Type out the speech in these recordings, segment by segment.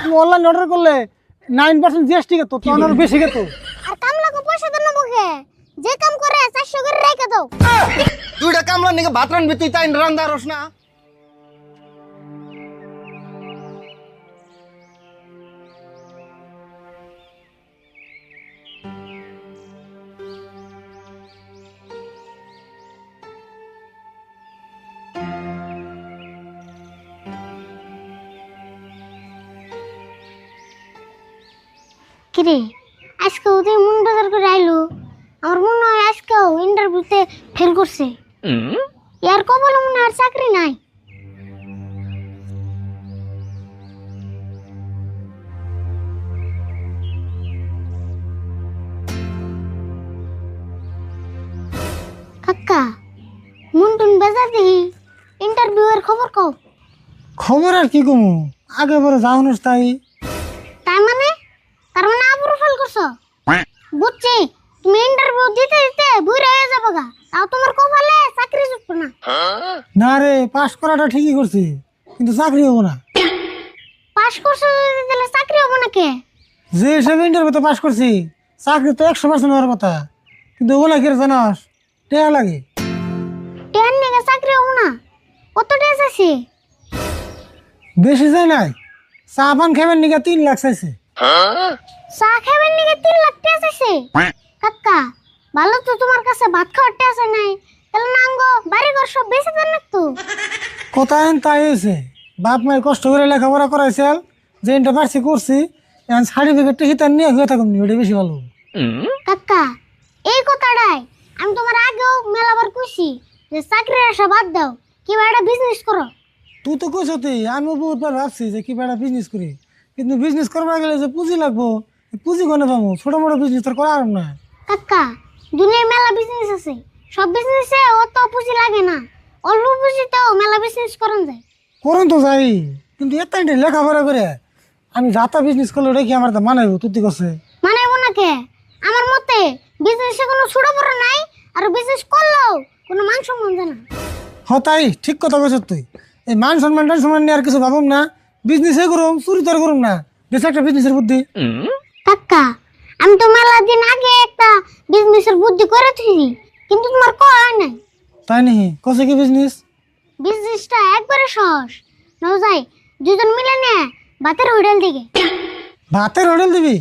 তুমি online order করলে 9% GST কে তো তোমার বেশি কে তো আর কামলাকে পয়সা দেন না মুখে যে কাম করে 400 করে রেখে দাও। দুইটা কামলা নিকে ভাত রানবি তুই তাই রান্দা রস না। কিরে আজকে ওদের মন বাজার করে আইলো, আমার মনে হয় আজকেও ইন্টারভিউতে ফেল করছে। ইয়ার কপালে মনে হয় আর চাকরি নাই। কাকা মন বাজার দেখি ইন্টারভিউ এর খবর কও। খবর আর কি কমু, আগে বড় যাওনস তাই। তার মানে আবারও ফেল করছো? বুঝছি, তুমি ইন্টারভিউ দিতে দিতে বুড়া হয়ে যাবে গা, তাও তোমার কপালে চাকরি জুটবে না। না রে, পাস করাটা ঠিকই করছি, কিন্তু চাকরি হবো না। পাস করছো যদি তাহলে চাকরি হবে না কে? যে হিসাবে ইন্টারভিউতে পাস করছি, চাকরি তো 100% হওয়ার কথা, কিন্তু ওগুলা কি জানাস, টেয়া লাগে। টেন নিয়ে চাকরি হবে না? কত টেস আছে? বেশি যায় নাই, চা পান খাবেন নিকা 3 লাখ চাইছে। চা খাবেন নিয়ে 3 লাখ টেস আছে? কাকা ভালো তো, তোমার কাছে ভাত খাওয়ার টেস নাই, তাহলে নাঙ্গো বাড়ি ঘর সব বেঁচে দেন না তো। কোথায় তাই হয়েছে, বাপ মায়ের কষ্ট করে লেখাপড়া করাইছে, যে ইন্টার পারছি করছি, এখন সার্টিফিকেটটা হিতার নিয়ে হয়ে থাকুন, ওটা বেশি ভালো। কাকা এই কথাটাই আমি তোমার আগেও মেলাবার কইছি যে চাকরির আশা বাদ দাও, কিবা একটা বিজনেস করো। তুই তো কইস তুই, আমিও বহুতবার ভাবছি যে কি বেড়া বিজনেস করি, কিন্তু বিজনেস করবার গেলে যে পুঁজি লাগবো, পুঁজি কোনে পাবো? ছোট মোটো বিজনেস তোর করা আর না। কাকা দুনিয়ায় মেলা বিজনেস আছে, সব বিজনেসে অত পুঁজি লাগে না, অল্প পুঁজিতেও মেলা বিজনেস করা যায়। করুন তো যাই, কিন্তু এত লেখাপড়া করে আমি যাতা বিজনেস করলে ওটা কি আমার তা মানাইবো? তুই করছে মানাইবো না কে? আমার মতে বিজনেসে কোনো ছোট বড় নাই, আর বিজনেস করলেও কোনো মান সম্মান যায় না। তাই ঠিক কথা কইছ তুই। এই মান সম্মান নিয়ে আর কিছু ভাবুম না, বিজনেসে করুম, চুরি তোর করুম না, বেশ একটা বিজনেসের বুদ্ধি। কাকা আমি তো মেলা দিন আগে একটা বিজনেসের বুদ্ধি করে তুই, কিন্তু তোমার করা নাই। তাই নাকি? কছে কি বিজনেস? বিজনেসটা একবারে সহজ, নাও যাই দুজন মিলে নে ভাতের হোটেল দিকে। ভাতের হোটেল দিবি?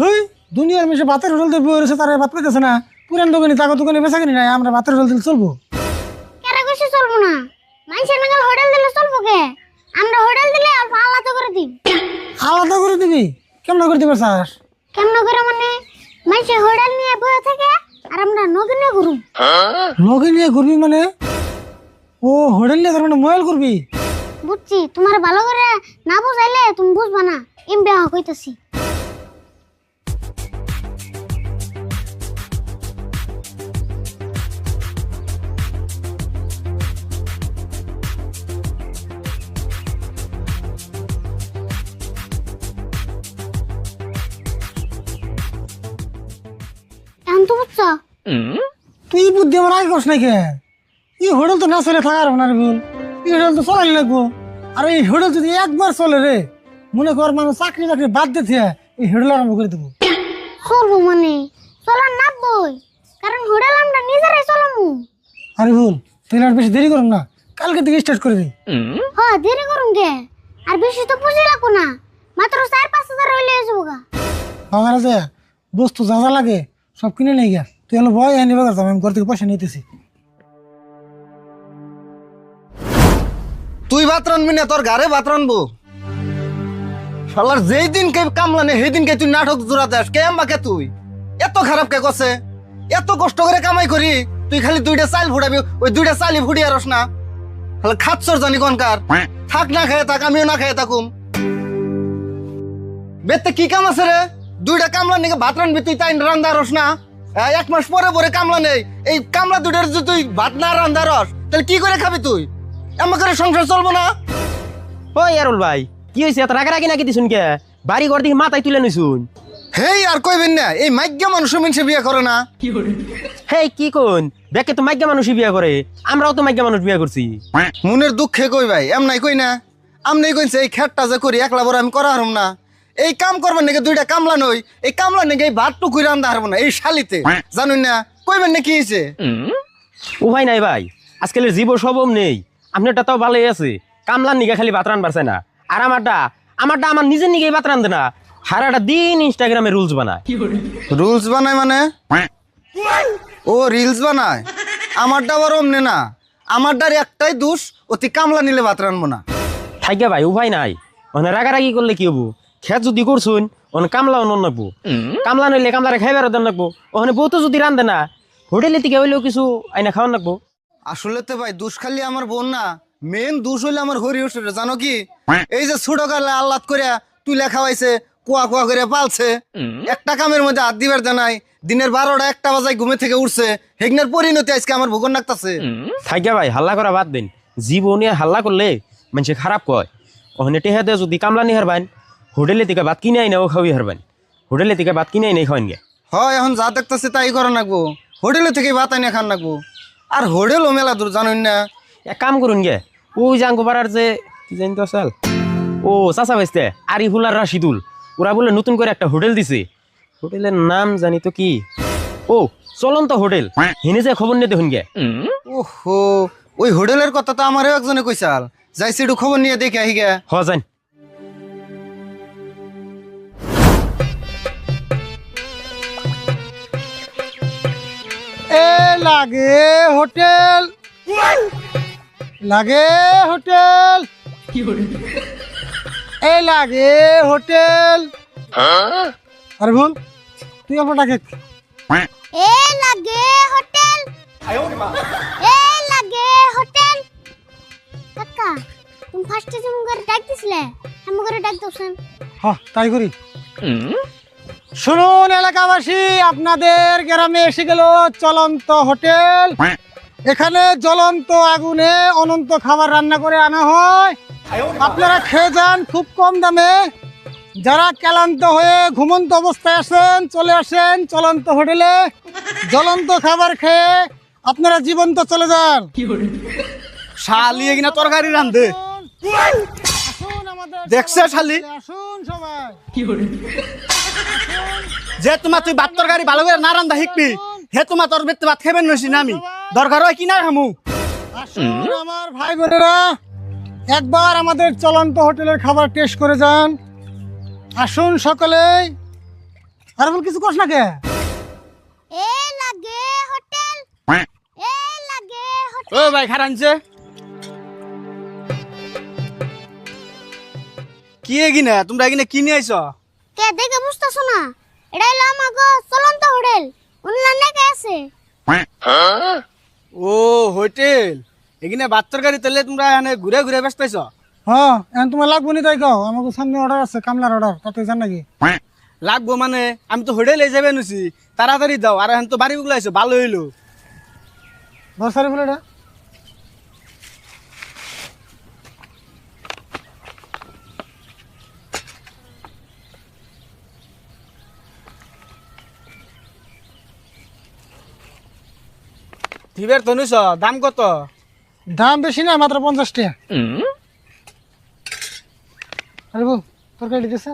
ওই দুনিয়ার মেশে ভাতের হোটেল দেবো রয়েছে, তারা ভাত পেতেছে না, পুরান দোকানি তাকে দোকানে বেচা কিনি নাই, আমরা ভাতের হোটেল দিলে চলবো? কেরা কইছে চলবো না? মানুষের নাগাল হোটেল দিলে চলবো কে? আমরা হোটেল দিলে অল্প আলাদা করে দিই। আলাদা করে দিবি? কেমন করে দিবার চাস? কেমন করে মানে, মানুষের হোটেল নিয়ে বসে থাকে আর আমরা নগিনে ঘুরুম। লগে নিয়ে ঘুরবি মানে? ও হোটেল নিয়ে তার মানে মোবাইল করবি? বুঝছি, তোমার ভালো করে না বুঝাইলে তুমি বুঝবা না, এমবি কইতাছি। এখন তো বুঝছো? তুই বুদ্ধি আমার আগে করছ নাই কে? এই হোটেল তো না চলে থাকার না রে ভুল, এই হোটেল তো চলাই লাগবো। আর এই হোটেল যদি একবার চলে রে, মনে কর মানুষ চাকরি বাকরি বাদ দিতে এই হোটেল আরম্ভ করে দেবো। চলবো মানে চলার না বই, কারণ হোটেল আমরা নিজেরাই চলামু। আরে ভুল, তুই আর বেশি দেরি করুন না, কালকে থেকে স্টার্ট করে দিই। হ্যাঁ দেরি করুন কে? আর বেশি তো পুঁজি লাগবো না, মাত্র 4-5 হাজার হইলে যাবো গা। বাবার যে বস্তু যা যা লাগে সব কিনে নেই গা, তুই হলো ভয় আনি বাগার, আমি ঘর থেকে পয়সা নিতেছি। তুই ভাত রানবি না, তোর ঘরে ভাত রানবো। শালার যেই দিন কে কামলা নে সেই দিন কে তুই নাটক জোড়া দেস, কে আমাকে তুই এত খারাপ কে কছে? এত কষ্ট করে কামাই করি, তুই খালি 2টা চাল ফুটাবি, ওই 2টা চালই ফুটিয়ে রস না। খালি খাচ্ছর জানি কনকার, থাক না খেয়ে থাক, আমিও না খেয়ে থাকুম। বেতে কি কাম আছে রে? 2টা কামলা নিকে ভাত রানবি, তুই তাই রান্দা রস না। 1 মাস পরে পরে কামলা নেই, এই কামলা 2টার যদি তুই ভাত না রান্দা রস, তাহলে কি করে খাবি তুই? এমন করে সংসার চলবো না। ও ইয়ারুল ভাই, কি হয়েছে? এত রাগারাগি নাকি দিছুন কে? বাড়ি ঘর দিকে মাথায় তুলে নিছুন। হেই আর কইবেন না, এই মাইগ্যা মানুষ মিনসে বিয়ে করে না। হেই কি কোন বেকে তো মাইগ্যা মানুষই বিয়ে করে, আমরাও তো মাইগ্যা মানুষ বিয়ে করছি। মনের দুঃখে কই ভাই, এম নাই কই না। আমনি কইছে এই খেটটা যে করি একলা বড় আমি করা হারুম না। এই কাম করবেন নাকি দুইটা কামলা নই, এই কামলা নাকি এই ভাত টুকুই রান্দা হারবো না এই শালিতে, জানুন না কইবেন না কি হয়েছে? উপায় নাই ভাই, আজকালের জীব সবম নেই। আপনারটা তাও ভালোই আছে, কামলার নিগে খালি ভাত রান পারছে না। আর আমারটা আমার নিজের নিগেই ভাত রান্ধে না, সারাটা দিন ইনস্টাগ্রামে রুলস বানায়। রুলস বানায় মানে? ও রিলস বানায়? আমারটা আবার অমনে না, আমারটার একটাই দোষ, অতি কামলা নিলে ভাত রানবো না। থাকে ভাই, উপায় নাই। ওখানে রাগারাগি করলে কি হবো? খেত যদি করছুন ওখানে কামলা অন্য নাকবো, কামলা নইলে কামলারে খাইবার দেন নাকবো। ওখানে বউ তো যদি রান্ধে না, হোটেলে থেকে হইলেও কিছু আইনা খাওয়ান নাকবো। আসলে তো ভাই দোষ খালি আমার বোন না, মেন দোষ হইলে আমার হরিহর, জানো কি? এই যে ছোট কালে আল্লাদ করে তুলে খাওয়াইছে, কুয়া কুয়া করে পালছে, একটা কামের মধ্যে হাত দিবার জানাই, দিনের 12টা 1টা বাজায় ঘুমে থেকে উঠছে, হেগনার পরিণতি আজকে আমার ভোগন নাকতাছে। থাকে ভাই, হাল্লা করা বাদ দিন। জীবনে হাল্লা করলে মানুষে খারাপ কয়। ওখানে টেহাতে যদি কামলা নি হারবান, হোটেলে থেকে ভাত কিনে আইনাও খাওয়াই হারবান। হোটেলে থেকে ভাত কিনে আইনাই খাওয়ান গে। হয় এখন যা দেখতেছে তাই করা নাকবো, হোটেলে থেকে ভাত আইনে খান নাকবো। আর হোটেলও মেলা দূর, জানুন না? এক কাম করুন গে, ওই জাঙ্গো পাড়ার যে কি জানি তো চাল, ও চাচা ভাইস্তে আরিফুল আর রাশিদুল, ওরা বলে নতুন করে একটা হোটেল দিছে। হোটেলের নাম জানি তো কি, ও চলন্ত হোটেল। হিনে যে খবর নিয়ে দেখুন গে। ওহো, ওই হোটেলের কথা তো আমারও একজনে কইসাল, যাইছি একটু খবর নিয়ে দেখে আহি গে। হ যান। এ লাগে হোটেল, লাগে হোটেল, এ লাগে হোটেল। আরে ভুল, তুই অল্প ডাকে। এ লাগে হোটেল, এ লাগে হোটেল। কাকা তুমি ফার্স্টে যেমন করে ডাক দিছিলে এমন করে ডাক দোছেন। তাই করি। শুনুন এলাকাবাসী, আপনাদের গ্রামে এসে গেল চলন্ত হোটেল। এখানে জ্বলন্ত আগুনে অনন্ত খাবার রান্না করে আনা হয়, আপনারা খেয়ে যান খুব কম দামে। যারা ক্লান্ত হয়ে ঘুমন্ত অবস্থায় আসেন, চলে আসেন চলন্ত হোটেলে, জ্বলন্ত খাবার খেয়ে আপনারা জীবন্ত চলে যান। শালিয়ে কিনা তরকারি রান্ধে আসুন আমাদের দেখছে শালি? আসুন সবাই। যে তোমার তুই ভাত তরকারি ভালো করে না রান্ধা শিখবি, হে তোমার তোর বেতে ভাত খাবেন নইছি না আমি, দরকার হয় কি না খামু। আসুন আমার ভাই বোনেরা, একবার আমাদের চলন্ত হোটেলের খাবার টেস্ট করে যান। আসুন সকলেই। আর বল কিছু কস না কে? এ লাগে হোটেল, এ লাগে হোটেল। ও ভাই খারানছে কি এগিনা, তোমরা এগিনা কি নিয়ে আইছ? কে দেখে বুঝতেছো না? এটা হলো আমাগো চলন্ত হোটেল, অনলাইন কে আছে। ও হোটেল, এগিনা ভাত তরকারি তেলে তোমরা এখানে ঘুরে ঘুরে ব্যস্ত আইছ? হ্যাঁ, এখন তোমার লাগবো নি তাই কও। আমাকে সামনে অর্ডার আছে, কামলার অর্ডার, তাতে জান নাকি? লাগবো মানে আমি তো হোটেলে যাবে নুছি, তাড়াতাড়ি দাও। আর এখন তো বাড়ি বুগলা আইছো, ভালো হইলো। দরকারি বলে এটা। ঠিবের তো নিছ, দাম কত? দাম বেশি না, মাত্র 50 টাকা। আরে বল, তরকারি দিতেছে।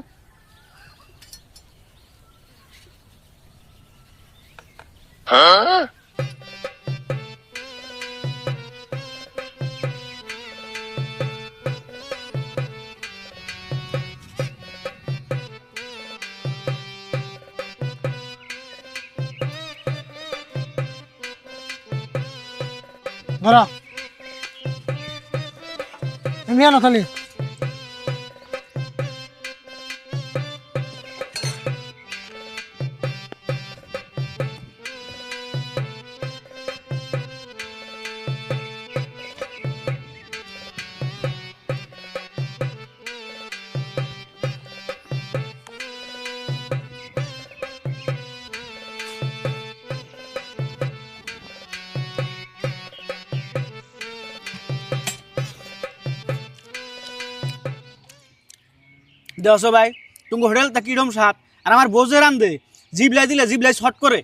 ধরা মিয়া না খালি। দেড়শো ভাই, তুমি হোটেলটা কিরম স্বাদ, আর আমার বোঝে রান্ধে, জিবলাই দিলে জিবলাই শর্ট করে।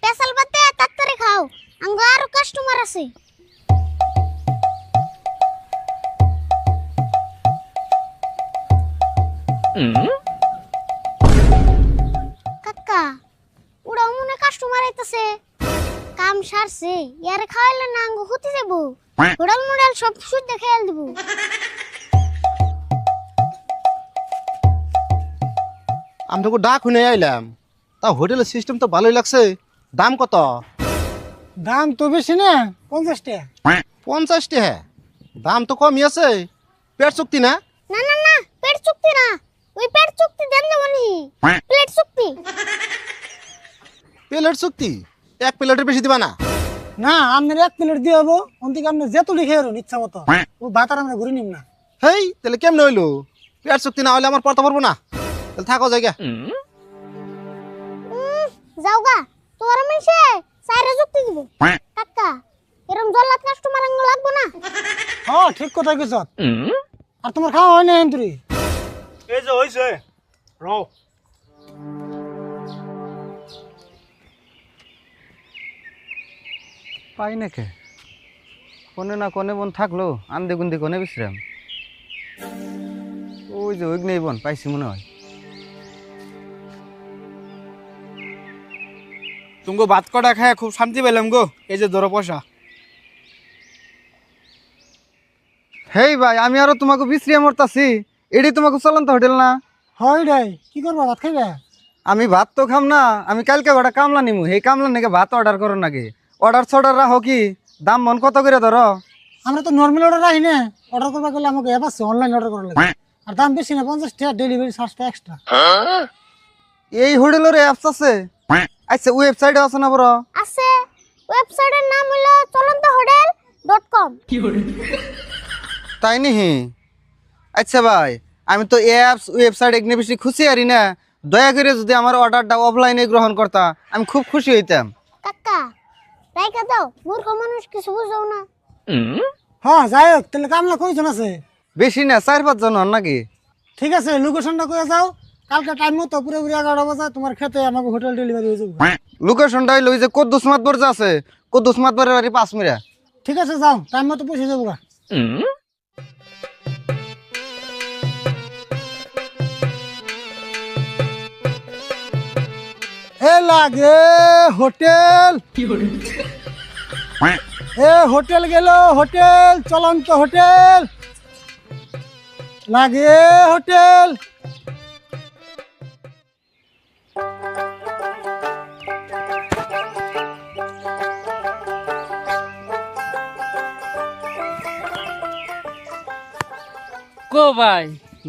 পেশাল বাতে তাড়াতাড়ি খাও, আঙ্গো আরো কাস্টমার আছে। কাকা ওরা মনে কাস্টমার আইতাছে কাম সারছে ইয়ারে খাওয়াইলে না আঙ্গু হতে যাবো হোটেল মোডেল সব সুদ দেখে দেবো আমি তোকে ডাক শুনে আইলাম তা হোটেলের সিস্টেম তো ভালোই লাগছে দাম কত দাম তো বেশি না 50 টাকা 50 টাকা দাম তো কমই আছে পেট চুক্তি না না না না পেট চুক্তি না ওই পেট চুক্তি দেন না মানে প্লেট চুক্তি প্লেট চুক্তি এক প্লেটের বেশি দিবা না না আপনার 1 প্লেট দিয়ে হবো অন্তিকে আপনি যেত লিখে এরুন ইচ্ছা মতো ও ভাত আর আমরা ঘুরে নিম না হেই তাহলে কেমনে হইলো পেট চুক্তি না হলে আমার পড়তে পারবো না তাহলে থাকো জায়গা যাওগা তোরা মিশে সাইরে যুক্তি দিব কাকা এরম জল্লাদ কাস্টমার আঙ্গু লাগবো না হ্যাঁ ঠিক কথা কইছ আর তোমার খাওয়া হয় না এন্ত্রি এই যে হইছে রও পাই না কে কোনে না কোনে বোন থাকলো আন্দে গুন্দে কোনে বিশ্রাম ওই যে ওই নেই বোন পাইছি মনে হয় তুমি ভাত কটা খায় খুব শান্তি পেলাম গো এই যে ধরো পয়সা হেই ভাই আমি আরো তোমাকে বিশ্রিয়া মরতাছি এডি তোমাকে চলন্ত হোটেল না হয় রে কি করবা ভাত খাইবা আমি ভাত তো খাম না আমি কালকে গোটা কামলা নিমু এই কামলা নাকি ভাত অর্ডার করো নাকি অর্ডার ছর্ডার রাখো কি দাম মন কত করে ধরো আমরা তো নর্মাল অর্ডার রাখি না অর্ডার করবা গেলে আমাকে অ্যাপ আছে অনলাইন অর্ডার করা লাগে আর দাম বেশি না 50 টাকা ডেলিভারি চার্জটা এক্সট্রা এই হোটেলের অ্যাপস আছে আচ্ছা ওয়েবসাইটে আছে না বড় আছে ওয়েবসাইটের নাম হলো cholontahotel.com তাই নিহি আচ্ছা ভাই আমি তো অ্যাপস ওয়েবসাইট এগুলো বেশি খুশি আরি না দয়া করে যদি আমার অর্ডারটা অফলাইনে গ্রহণ করতা আমি খুব খুশি হইতাম কাকা রাইকা দাও মূর্খ মানুষ কিছু বুঝাও না হ্যাঁ যাই হোক তাহলে কামলা কয়জন আছে বেশি না 4-5 জন হন নাকি ঠিক আছে লোকেশনটা কয়ে যাও কালকে টাইম মতো পুরোপুরি 11টা বাজে তোমার খেতে আমাকে হোটেল ডেলিভারি হয়ে যাবে লোকেশনটা হইলো ওই যে কদ্দুস মাতবর যে আছে কদ্দুস মাতবরের বাড়ি 5 মিনিট ঠিক আছে যাও টাইম মতো পৌঁছে যাবো গা এ লাগে হোটেল এ হোটেল গেল হোটেল চলন্ত হোটেল লাগে হোটেল কো ভাই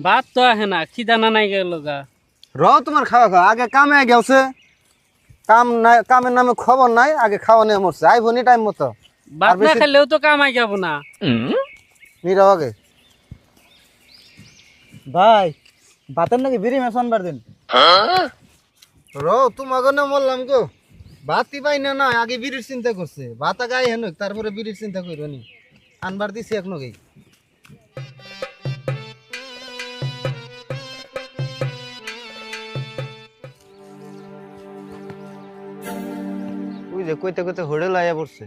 ভাত তো আহে না খিদা না নাই গেল গা র তোমার খাওয়া খাওয়া আগে কামে গেছে কাম নাই কামের নামে খবর নাই আগে খাওয়া নিয়ে মরছে আইবনি টাইম মতো ভাত না খেলেও তো কামাই যাবো না নিরাও আগে ভাই ভাতের নাকি বিড়ি মেশানবার দিন র তোমাকে না বললাম গো ভাতই পাই না না আগে বিড়ির চিন্তা করছে ভাত আগে আই হেন তারপরে বিড়ির চিন্তা করো নি আনবার দিছি এক নগেই ওই যে কইতে কইতে হোটেল আয়া পড়ছে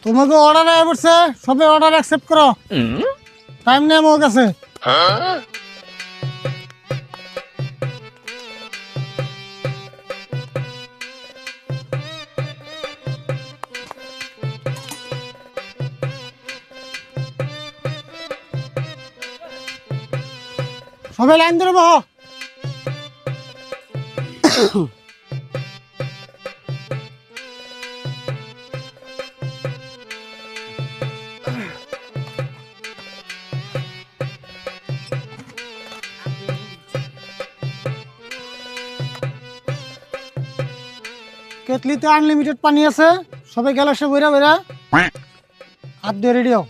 তোমাকে অর্ডার আয় পড়ছে সবে অর্ডার অ্যাকসেপ্ট করো টাইম নেই আমার কাছে সবাই লাইন ধরে বহ কেটলিতে আনলিমিটেড পানি আছে সবাই গ্যালাসে বইরা বইরা হাত দিয়ে রেডি হও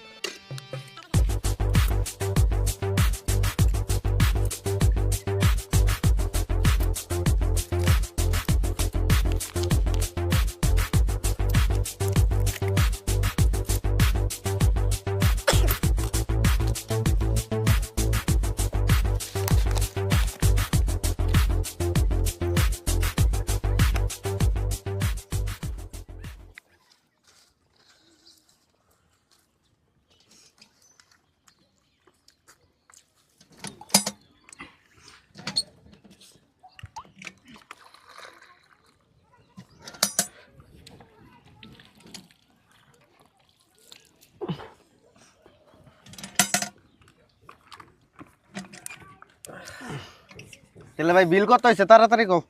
তাহলে ভাই বিল কত হয়েছে তাড়াতাড়ি কও।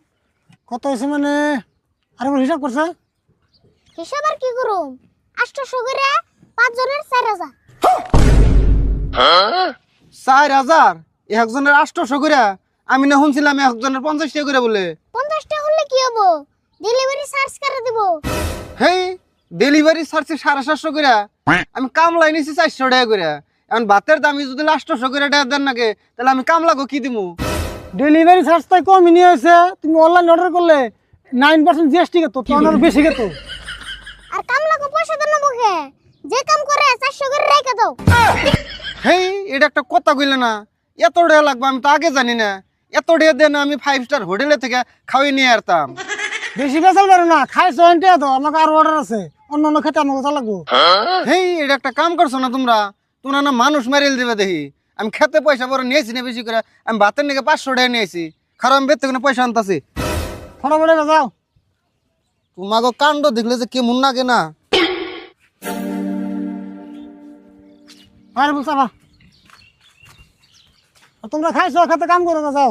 কত হয়েছে মানে আরেকবার হিসাব করছে? হিসাব আর কি করুম 800 করে 5 জনের 4000। 4000 একজনের 800 করে? আমি না শুনছিলাম একজনের 50 টাকা করে বলে। 50 টাকা হলে কি হবো? ডেলিভারি চার্জ করে দিব। হেই ডেলিভারি চার্জে 750 করে, আমি কামলা নিছি 400 টাকা করে। এখন ভাতের দামি যদি 800 করে টাকা দেন নাকি, তাহলে আমি কামলাগো কি দিমু? ডেলিভারি চার্জটাই কমই নিয়ে হয়েছে। তুমি অনলাইন অর্ডার করলে 9% জিএসটি কে তো তোমার বেশি কে তো। আর কামলাকে পয়সা দেন না মুখে, যে কাম করে 400 করে রেখে দাও। হেই এটা একটা কথা কইলে না, এত টাকা লাগবে আমি তো আগে জানি না। এত টাকা দেন আমি 5 স্টার হোটেলে থেকে খাওয়াই নিয়ে আসতাম। বেশি বেচাল পারো না, খাইছো এনটে তো আমাকে আরো অর্ডার আছে, অন্য অন্য খেতে আমাকে চা লাগবো। হেই এটা একটা কাম করছো না তোমরা, তোমরা না মানুষ মারিল দিবে দেখি। আমি খেতে পয়সা বড় নিয়েছি না বেশি করে, আমি ভাতের নিকে 500 টাকা নিয়েছি। খারাপ আমি বের থেকে না পয়সা আনতাছি। ফটাফট যাও। তোমাকে কাণ্ড দেখলে যে কেমন লাগে না। আর বলছা তোমরা খাইছো খেতে কাম করো না, যাও।